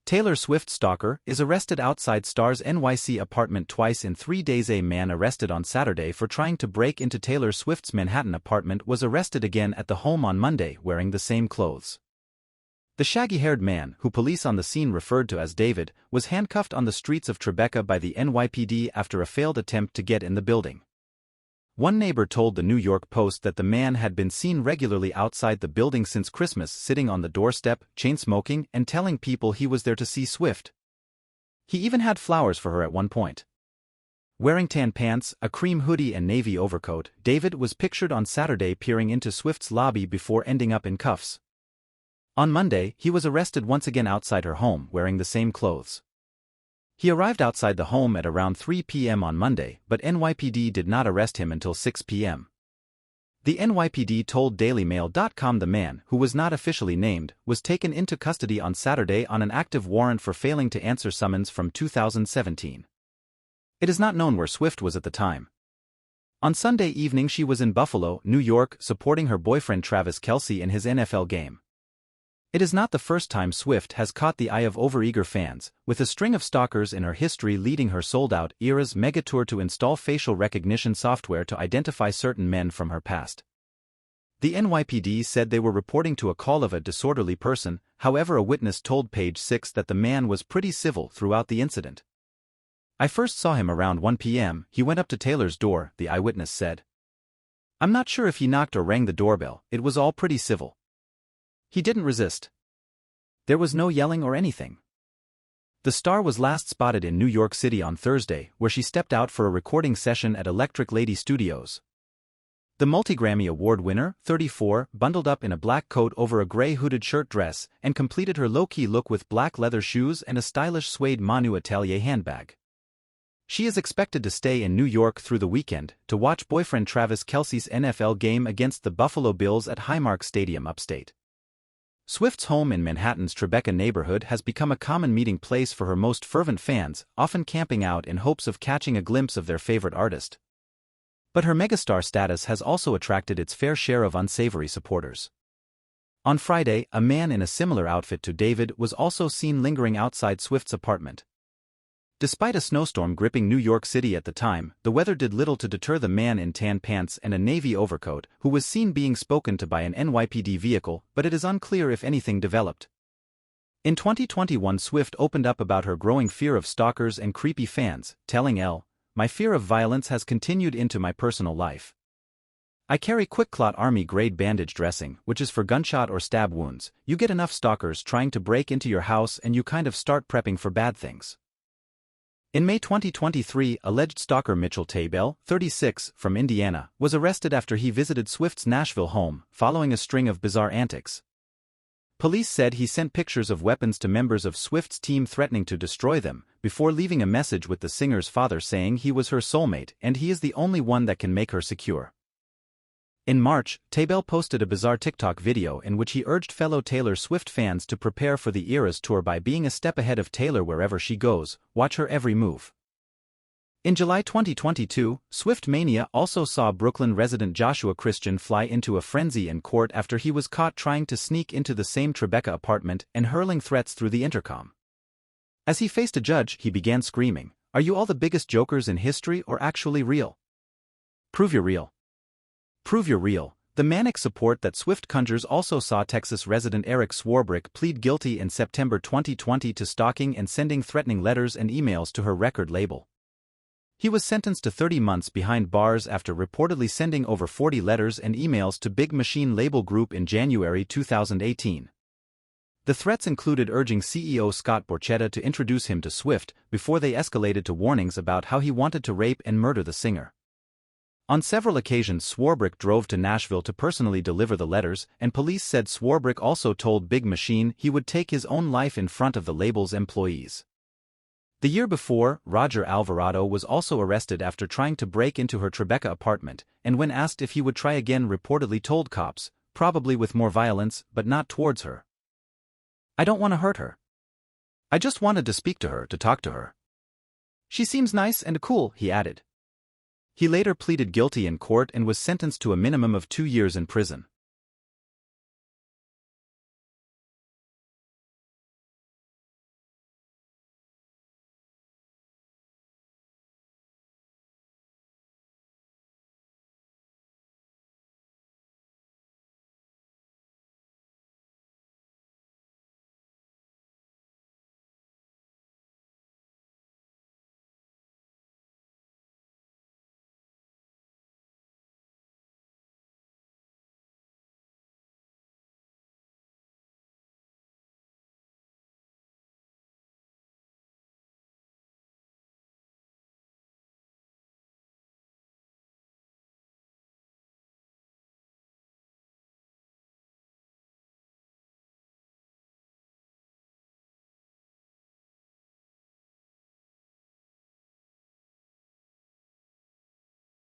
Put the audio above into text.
Taylor Swift stalker is arrested outside Star's NYC apartment twice in 3 days. A man arrested on Saturday for trying to break into Taylor Swift's Manhattan apartment was arrested again at the home on Monday wearing the same clothes. The shaggy-haired man, who police on the scene referred to as David, was handcuffed on the streets of Tribeca by the NYPD after a failed attempt to get in the building. One neighbor told the New York Post that the man had been seen regularly outside the building since Christmas, sitting on the doorstep, chain-smoking, and telling people he was there to see Swift. He even had flowers for her at one point. Wearing tan pants, a cream hoodie and navy overcoat, David was pictured on Saturday peering into Swift's lobby before ending up in cuffs. On Monday, he was arrested once again outside her home wearing the same clothes. He arrived outside the home at around 3 p.m. on Monday, but NYPD did not arrest him until 6 p.m. The NYPD told DailyMail.com the man, who was not officially named, was taken into custody on Saturday on an active warrant for failing to answer summons from 2017. It is not known where Swift was at the time. On Sunday evening she was in Buffalo, New York, supporting her boyfriend Travis Kelce in his NFL game. It is not the first time Swift has caught the eye of overeager fans, with a string of stalkers in her history leading her sold-out Eras megatour to install facial recognition software to identify certain men from her past. The NYPD said they were reporting to a call of a disorderly person. However, a witness told Page 6 that the man was pretty civil throughout the incident. "I first saw him around 1 p.m., he went up to Taylor's door," the eyewitness said. "I'm not sure if he knocked or rang the doorbell, it was all pretty civil. He didn't resist. There was no yelling or anything." The star was last spotted in New York City on Thursday, where she stepped out for a recording session at Electric Lady Studios. The multi-Grammy Award winner, 34, bundled up in a black coat over a gray hooded shirt dress and completed her low-key look with black leather shoes and a stylish suede Manu Atelier handbag. She is expected to stay in New York through the weekend to watch boyfriend Travis Kelce's NFL game against the Buffalo Bills at Highmark Stadium upstate. Swift's home in Manhattan's Tribeca neighborhood has become a common meeting place for her most fervent fans, often camping out in hopes of catching a glimpse of their favorite artist. But her megastar status has also attracted its fair share of unsavory supporters. On Friday, a man in a similar outfit to David was also seen lingering outside Swift's apartment. Despite a snowstorm gripping New York City at the time, the weather did little to deter the man in tan pants and a navy overcoat, who was seen being spoken to by an NYPD vehicle, but it is unclear if anything developed. In 2021, Swift opened up about her growing fear of stalkers and creepy fans, telling Elle, "My fear of violence has continued into my personal life. I carry QuickClot Army-grade bandage dressing, which is for gunshot or stab wounds. You get enough stalkers trying to break into your house and you kind of start prepping for bad things." In May 2023, alleged stalker Mitchell Taybell, 36, from Indiana, was arrested after he visited Swift's Nashville home, following a string of bizarre antics. Police said he sent pictures of weapons to members of Swift's team threatening to destroy them, before leaving a message with the singer's father saying he was her soulmate and he is the only one that can make her secure. In March, Taybell posted a bizarre TikTok video in which he urged fellow Taylor Swift fans to prepare for the Eras tour by being a step ahead of Taylor wherever she goes, watch her every move. In July 2022, Swift Mania also saw Brooklyn resident Joshua Christian fly into a frenzy in court after he was caught trying to sneak into the same Tribeca apartment and hurling threats through the intercom. As he faced a judge, he began screaming, "Are you all the biggest jokers in history or actually real? Prove you're real. Prove you're real." The manic support that Swift conjures also saw Texas resident Eric Swarbrick plead guilty in September 2020 to stalking and sending threatening letters and emails to her record label. He was sentenced to 30 months behind bars after reportedly sending over 40 letters and emails to Big Machine Label Group in January 2018. The threats included urging CEO Scott Borchetta to introduce him to Swift, before they escalated to warnings about how he wanted to rape and murder the singer. On several occasions Swarbrick drove to Nashville to personally deliver the letters, and police said Swarbrick also told Big Machine he would take his own life in front of the label's employees. The year before, Roger Alvarado was also arrested after trying to break into her Tribeca apartment, and when asked if he would try again reportedly told cops, probably with more violence, but not towards her. "I don't want to hurt her. I just wanted to speak to her, to talk to her. She seems nice and cool," he added. He later pleaded guilty in court and was sentenced to a minimum of 2 years in prison.